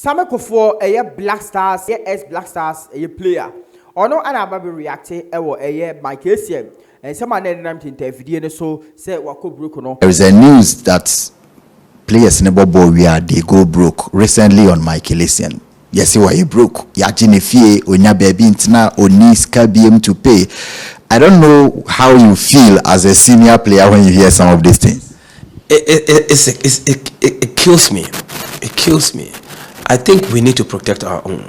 Sammy Kuffuor Black Stars, ex Black Stars player. Ono ana ba be react Mike Essien. And some man name to interview so say wako broke no. There is a news that players in the bubble they go broke recently on Mike Essien. Yes, why you broke? Ya Jennifer onya baby intina onis KBM to pay. I don't know how you feel as a senior player when you hear some of these things. It kills me. It kills me. I think we need to protect our own.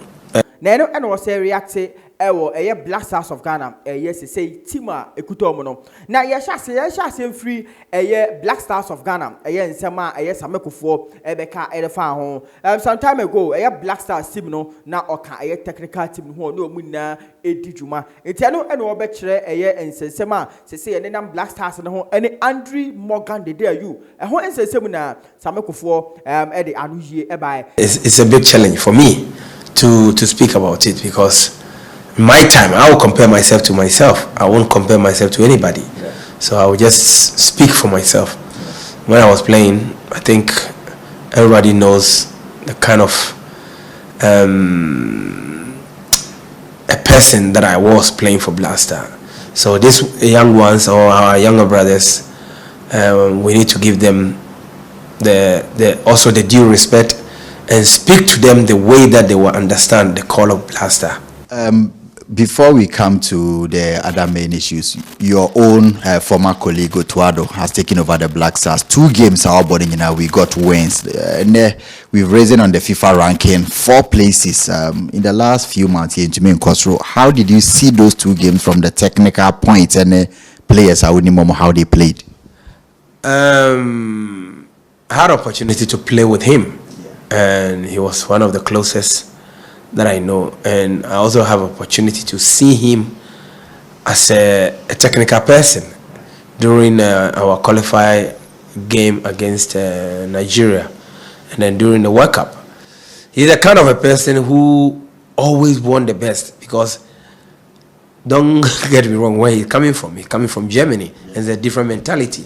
Neno and was a react Black Stars of Ghana. Yes, say Tima Ekutomono. Now, yes, free Black Stars of Ghana. Yes, Sama, yes, Sammy Kuffuor, Ebeka, Edefan home. Some time ago, Black Stars team no now oka a technical team who no muna edijuma. Etano and Obetre and Sema, say and then Black Stars and home any Andre Morgan de dare you. And who is Semina Sammy Kuffuor Eddie Anuji Ebai. It's a big challenge for me to speak about it because my time, I will compare myself to myself. I won't compare myself to anybody. Yeah. So I will just speak for myself. When I was playing, I think everybody knows the kind of a person that I was playing for Black Star. So these young ones or our younger brothers, we need to give them also the due respect and speak to them the way that they will understand the call of Black Star. Before we come to the other main issues, your own former colleague Otuado has taken over the Black Stars. 2 games are boarding now. We got wins. We've risen on the FIFA ranking 4 places in the last few months here in Jermaine Kosro. How did you see those 2 games from the technical points and players? I wouldn't know how they played. I had opportunity to play with him, and he was one of the closest that I know, and I also have opportunity to see him as a technical person during our qualify game against Nigeria, and then during the World Cup. He's the kind of a person who always want the best, because don't get me wrong, where he's coming from Germany, and it's a different mentality,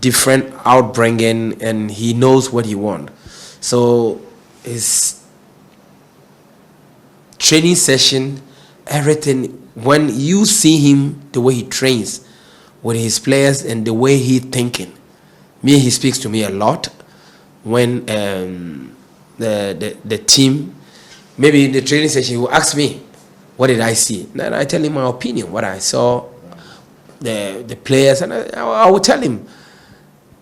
different outbringing, and he knows what he wants. So his training session, everything, when you see him, the way he trains with his players and the way he thinking, he speaks to me a lot. When the team, maybe in the training session, he will ask me, what did I see? Then I tell him my opinion, what I saw, the players, and I will tell him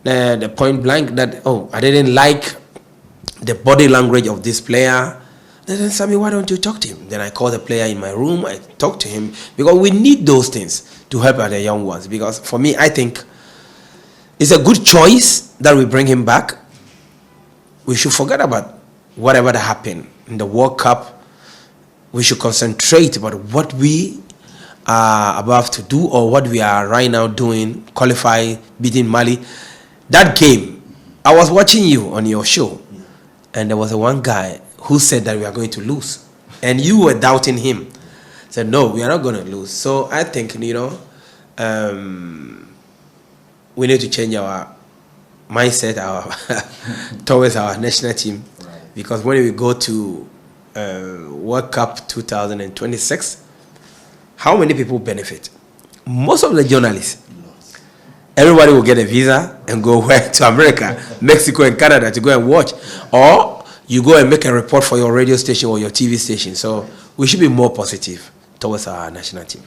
the point blank that, oh, I didn't like the body language of this player. Then Sammy, why don't you talk to him? Then I call the player in my room, I talk to him, because we need those things to help the young ones. Because for me, I think it's a good choice that we bring him back. We should forget about whatever that happened in the World Cup. We should concentrate about what we are about to do, or what we are right now doing, qualify, beating Mali. That game, I was watching you on your show, and there was one guy who said that we are going to lose, and you were doubting him. Said, no, we are not going to lose. So I think, we need to change our mindset towards our national team, because when we go to World Cup 2026, how many people benefit? Most of the journalists. Everybody will get a visa and go to America, Mexico, and Canada to go and watch, or you go and make a report for your radio station or your TV station. So we should be more positive towards our national team.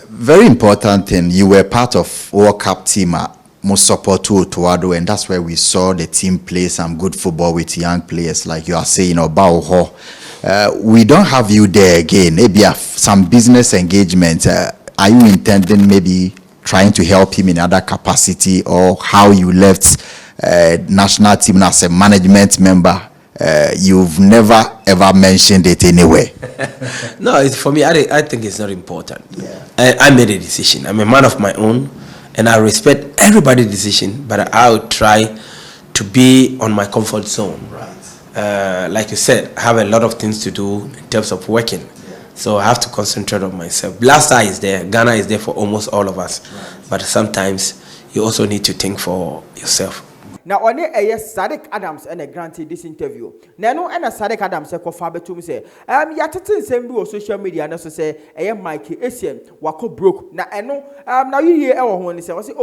Very important thing, you were part of World Cup team most support to Otuado, and that's where we saw the team play some good football with young players, like you are saying, Obaoho. We don't have you there again. Maybe some business engagement. Are you intending maybe trying to help him in other capacity, or how you left national team as a management member? You've never ever mentioned it anywhere. No, for me, I think it's not important. Yeah. I made a decision. I'm a man of my own, and I respect everybody's decision, but I'll try to be on my comfort zone. Right. Like you said, I have a lot of things to do in terms of working. Yeah. So I have to concentrate on myself. Black Star is there. Ghana is there for almost all of us. Right. But sometimes you also need to think for yourself. na one Sadiq Adams and granted this interview na no and Sadiq Adams say ko fa betum say ya tete nsem bi on social media na so say Mike Essien wako broke na eno na you hear e wo ho ni say o say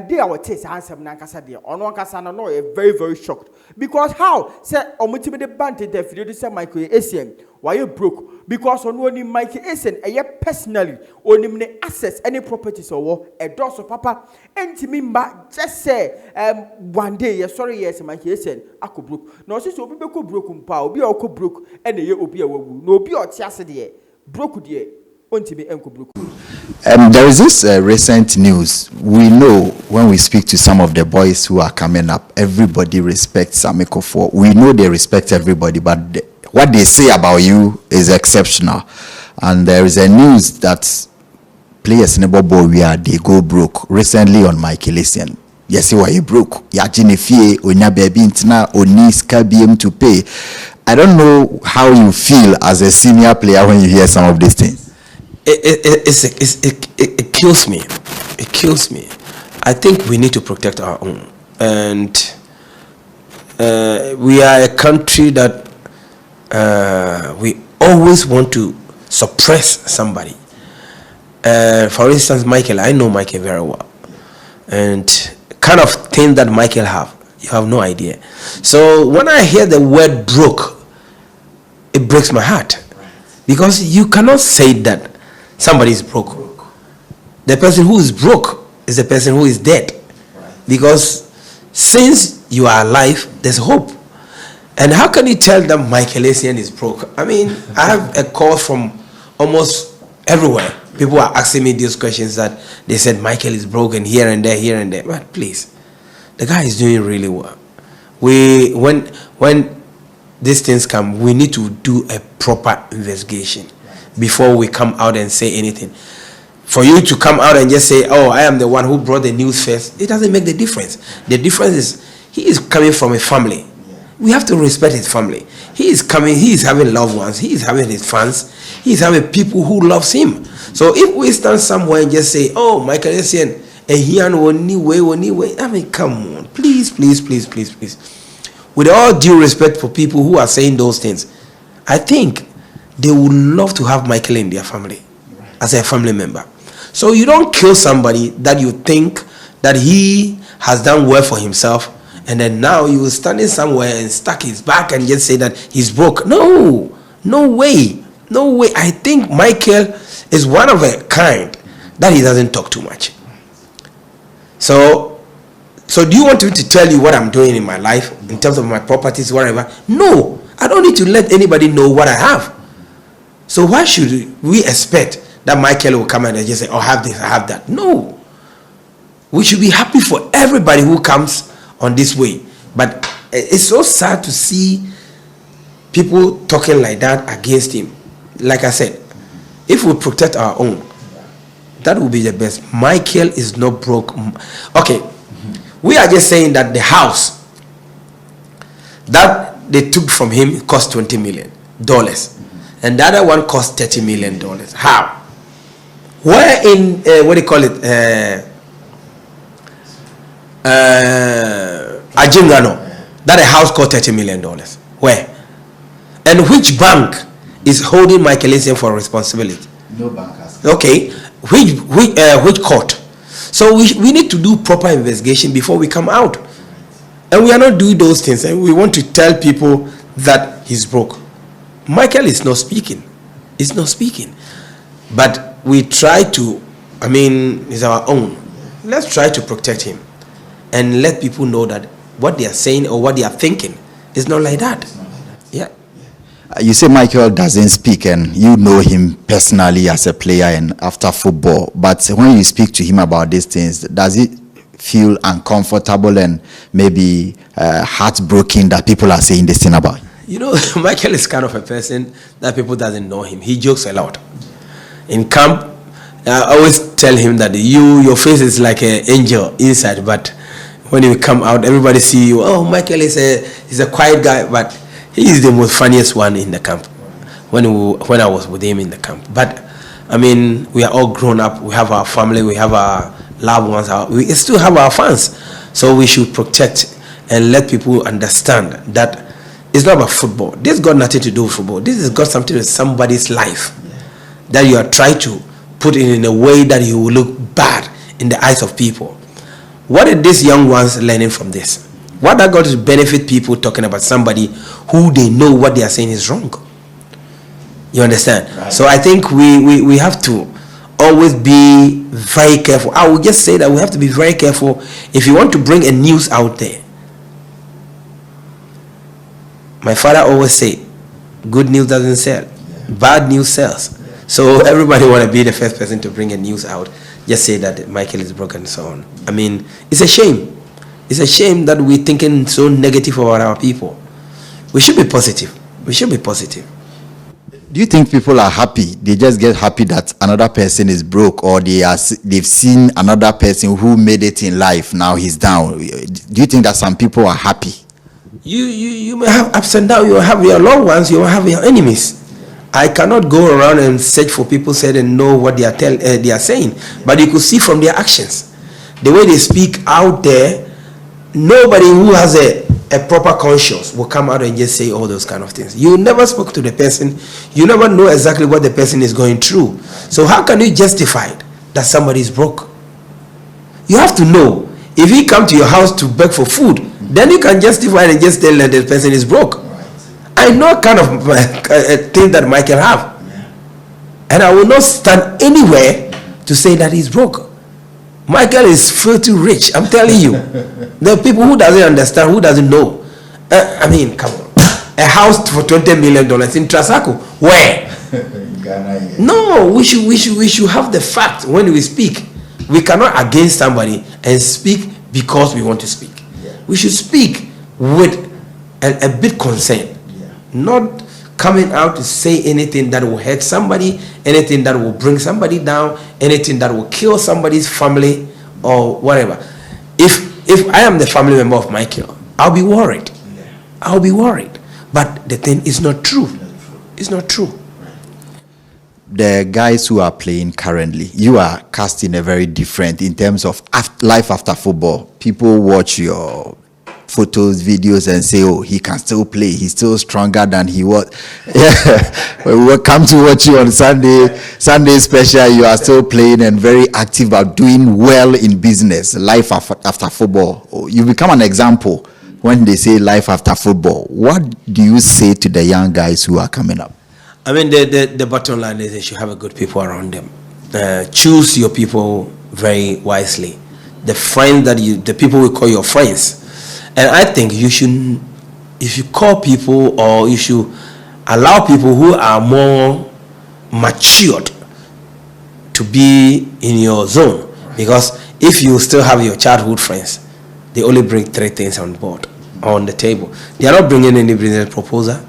dey our taste ansem na nkasa de ono nkasa no very very shocked because how say omutimi de band interview say Mike Essien why you broke because on only Mike Essien personally onim ne access any properties or a doors of papa entimi mba just say one day sorry yes Mike Essien ako broke no say obi be ko broke mpa obi a ko broke and ye obi a wawu no obi o tiase de broke de ontimi enko broke. There is this recent news. We know when we speak to some of the boys who are coming up, everybody respects Sammy Kuffuor. We know they respect everybody, but what they say about you is exceptional. And there is a news that players in the bubble they go broke recently on Michael Essien. Yes, why you broke? Ya jinefie onya baby intina onis KBM to pay. I don't know how you feel as a senior player when you hear some of these things. It kills me. It kills me. I think we need to protect our own, and we are a country that we always want to suppress somebody. For instance, Michael, I know Michael very well, and kind of thing that Michael you have no idea. So when I hear the word broke, it breaks my heart, because you cannot say that somebody is broke. The person who is broke is the person who is dead, because since you are alive, there's hope. And how can you tell that Michael Essien is broke? I mean, I have a call from almost everywhere. People are asking me these questions that they said Michael is broken here and there. But please, the guy is doing really well. When these things come, we need to do a proper investigation before we come out and say anything. For you to come out and just say, oh, I am the one who brought the news first, it doesn't make the difference. The difference is he is coming from a family. We have to respect his family. He is having loved ones, he is having his fans, he is having people who loves him. So if we stand somewhere and just say, oh, Michael Essien, I mean, come on, please. With all due respect for people who are saying those things, I think they would love to have Michael in their family as a family member. So you don't kill somebody that you think that he has done well for himself, and then now you standing somewhere and stuck his back and just say that he's broke. No way. I think Michael is one of a kind that he doesn't talk too much. So do you want me to tell you what I'm doing in my life in terms of my properties, whatever? No, I don't need to let anybody know what I have. So why should we expect that Michael will come and just say, oh, I have this, I have that? No. We should be happy for everybody who comes on this way. But it's so sad to see people talking like that against him. Like I said, if we protect our own, that will be the best. Michael is not broke. Okay, we are just saying that the house that they took from him cost $20 million. And the other one cost $30 million. How? Where in what do you call it? Ajingano, that a house cost $30 million. Where? And which bank is holding Michael Essien for responsibility? No bank has. Okay, which court? So we need to do proper investigation before we come out. And we are not doing those things, and we want to tell people that he's broke. Michael is not speaking. He's not speaking. But we try to, I mean, it's our own. Let's try to protect him and let people know that what they are saying or what they are thinking is not like that. Yeah. You say Michael doesn't speak, and you know him personally as a player and after football. But when you speak to him about these things, does it feel uncomfortable and maybe heartbroken that people are saying this thing about? You know, Michael is kind of a person that people doesn't know him. He jokes a lot. In camp, I always tell him that your face is like an angel inside, but when you come out, everybody see you. Oh, Michael is a quiet guy, but he is the most funniest one in the camp. When I was with him in the camp, but I mean, we are all grown up. We have our family. We have our loved ones. We still have our fans, so we should protect and let people understand that it's not about football. This got nothing to do with football. This has got something to do with somebody's life that you are trying to put it in a way that you will look bad in the eyes of people. What are these young ones learning from this? What are going to benefit people talking about somebody who they know what they are saying is wrong? You understand? Right. So I think we have to always be very careful. I will just say that we have to be very careful if you want to bring a news out there. My father always say, good news doesn't sell, bad news sells. So everybody want to be the first person to bring a news out. Just say that Michael is broken and so on. I mean, it's a shame. It's a shame that we're thinking so negative about our people. We should be positive. We should be positive. Do you think people are happy? They just get happy that another person is broke, or they've seen another person who made it in life, now he's down? Do you think that some people are happy? You may have ups and downs. You have your loved ones, you will have your enemies. I cannot go around and search for people said and know what they are saying, but you could see from their actions, the way they speak out there. Nobody who has a proper conscience will come out and just say all those kind of things. You never spoke to the person. You never know exactly what the person is going through. So how can you justify that somebody is broke? You have to know. If he come to your house to beg for food, then you can justify it and just tell that the person is broke. I know kind of thing that Michael have. And I will not stand anywhere to say that he's broke. Michael is filthy rich, I'm telling you. There are people who doesn't understand, who doesn't know. I mean, come on. A house for $20 million in Trasaco. Where? No, we should have the fact when we speak. We cannot against somebody and speak because we want to speak. We should speak with a bit concern. Not coming out to say anything that will hurt somebody, anything that will bring somebody down, anything that will kill somebody's family or whatever. If I am the family member of Michael, I'll be worried. I'll be worried. But the thing is not true. It's not true. The guys who are playing currently, you are casting a very different in terms of life after football. People watch your photos, videos, and say, oh, he can still play. He's still stronger than he was. We will come to watch you on Sunday special. You are still playing and very active about doing well in business, life after football. You become an example when they say life after football. What do you say to the young guys who are coming up? I mean, the bottom line is they should have a good people around them. Choose your people very wisely. The friends the people will call your friends. And I think you should call people, or you should allow people who are more matured to be in your zone. Because if you still have your childhood friends, they only bring 3 things on the table. They are not bringing any business proposal.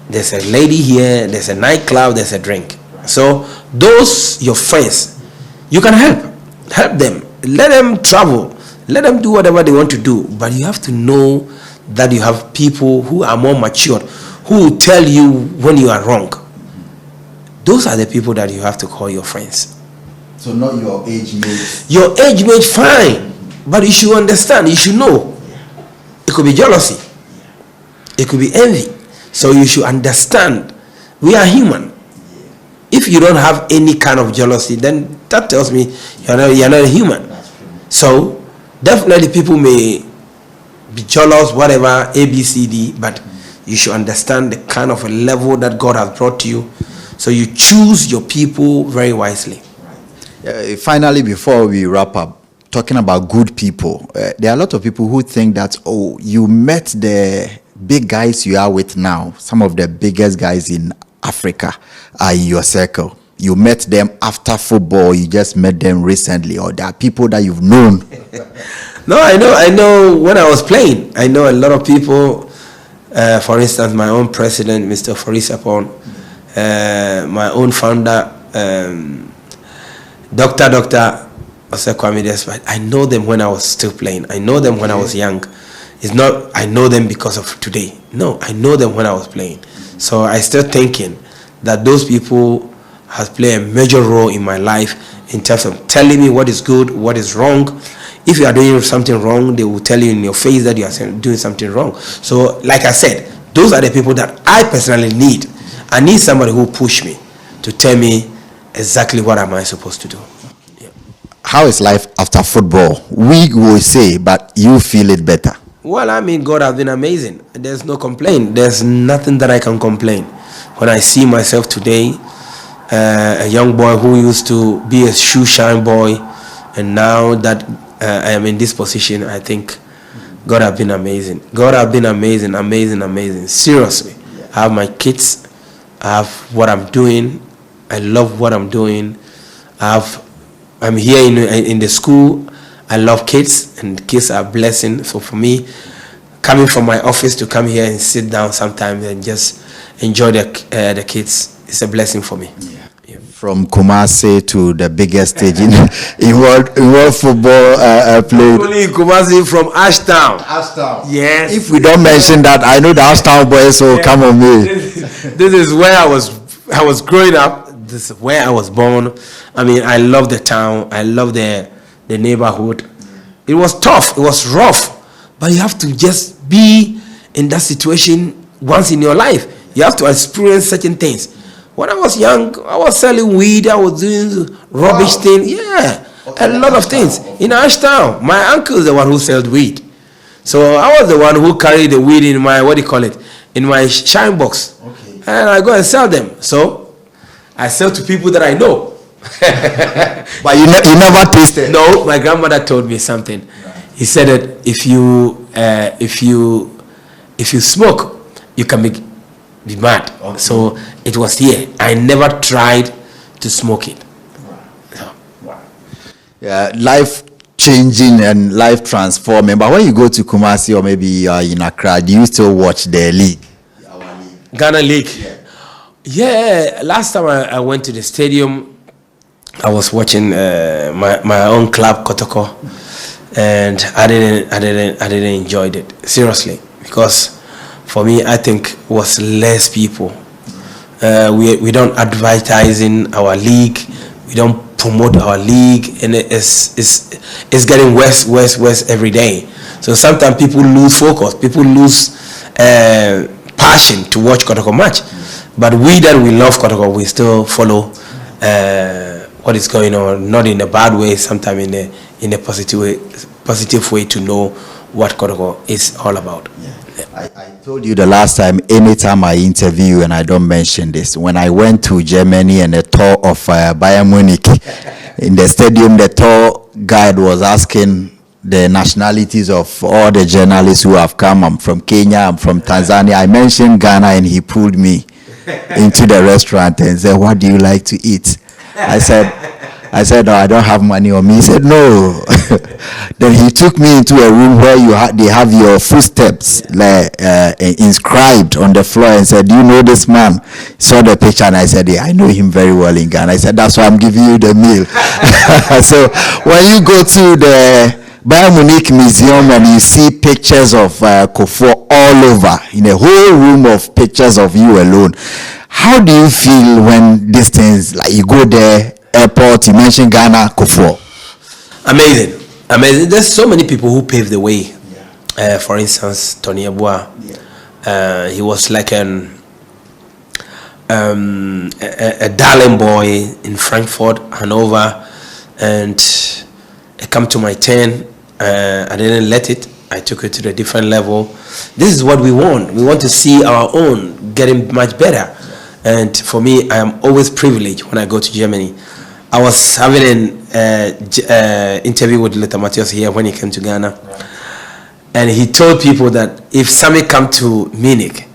There's a lady here, there's a nightclub, there's a drink. So those, your friends, you can help them. Let them travel. Let them do whatever they want to do, but you have to know that you have people who are more mature, who will tell you when you are wrong. Those are the people that you have to call your friends. So not your age mates. Your age mate, fine, but you should understand, you should know. It could be jealousy. It could be envy. So you should understand, we are human. If you don't have any kind of jealousy, then that tells me you're not a human. So definitely people may be jealous, whatever, A, B, C, D, but you should understand the kind of a level that God has brought to you. So you choose your people very wisely. Finally, before we wrap up, talking about good people, there are a lot of people who think that, oh, you met the big guys you are with now. Some of the biggest guys in Africa are in your circle. You met them after football, you just met them recently, or there are people that you've known. No, I know when I was playing, I know a lot of people. For instance, my own president, Mr. Faris Apon, my own founder, Dr. Osekwame Despite. I know them when I was still playing. I know them when I was young. It's not I know them because of today. No, I know them when I was playing. So I still thinking that those people has played a major role in my life in terms of telling me what is good, what is wrong, If you are doing something wrong, they will tell you in your face that you are doing something wrong. So, like I said, those are the people that I personally need. I need somebody who push me to tell me exactly what am I supposed to do. Yeah. How is life after football? We will say, but you feel it better. Well, I mean, God has been amazing. There's no complaint. There's nothing that I can complain. When I see myself today, a young boy who used to be a shoe shine boy, and now that I am in this position, I think God has been amazing. God has been amazing, amazing, amazing. Seriously. I have my kids. I have what I'm doing. I love what I'm doing. I'm here in the school. I love kids, and kids are a blessing. So for me, coming from my office to come here and sit down sometimes and just enjoy the kids, it's a blessing for me. Yeah. From Kumasi to the biggest stage in world football play. Only Kumasi from Ashtown. Ashtown. Yes. If we don't mention that, I know the Ashtown boys will come on me. This is where I was growing up. This is where I was born. I mean, I love the town. I love the neighborhood. It was tough. It was rough. But you have to just be in that situation once in your life. You have to experience certain things. When I was young, I was selling weed. I was doing rubbish things. Yeah, a lot of things. In Ashtown, my uncle is the one who sells weed. So I was the one who carried the weed in my, in my shine box. Okay. And I go and sell them. So I sell to people that I know. But you never tasted? No, my grandmother told me something. Right. He said that if you smoke, you can be mad. Okay. So it was here. I never tried to smoke it. Wow. Wow. Yeah, life changing and life transforming. But when you go to Kumasi or maybe in Accra, do you still watch the league? Ghana League. Yeah. Last time I went to the stadium, I was watching my own club Kotoko, and I didn't enjoy it seriously, because for me, I think was less people. We don't advertising our league. We don't promote our league, and it's getting worse every day. So sometimes people lose focus. People lose passion to watch Kotoko match. But we that we love Kotoko, we still follow what is going on, not in a bad way, sometimes in a positive way to know what Kotoko is all about. Yeah. I told you the last time, anytime I interview, and I don't mention this, when I went to Germany and the tour of Bayern Munich, in the stadium, the tour guide was asking the nationalities of all the journalists who have come. I'm from Kenya, I'm from Tanzania. I mentioned Ghana, and he pulled me into the restaurant and said, "What do you like to eat?" I said, "No, I don't have money on me." He said, "No." Then he took me into a room where they have your footsteps inscribed on the floor, and said, "Do you know this man?" Saw the picture, and I said, "Yeah, I know him very well in Ghana." I said, "That's why I'm giving you the meal." So when you go to the Bayern Munich Museum and you see pictures of Kuffuor all over, in a whole room of pictures of you alone, how do you feel when these things, like you go there, airport, you mention Ghana, Kuffuor? Amazing. There's so many people who paved the way. Yeah. For instance, Tony Abua. Yeah. He was like a darling boy in Frankfurt, Hanover, and I come to my turn. I didn't let it. I took it to a different level. This is what we want. We want to see our own getting much better. And for me, I am always privileged when I go to Germany. I was having an interview with Leta Matthias here when he came to Ghana. Right. And he told people that if Sammy come to Munich,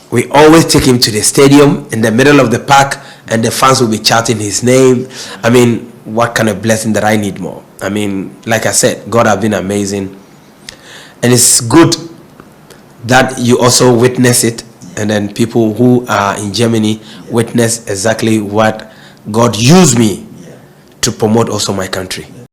we always take him to the stadium in the middle of the park, and the fans will be chanting his name. I mean, what kind of blessing that I need more? I mean, like I said, God has been amazing. And it's good that you also witness it, and then people who are in Germany witness exactly what God used me to promote also my country.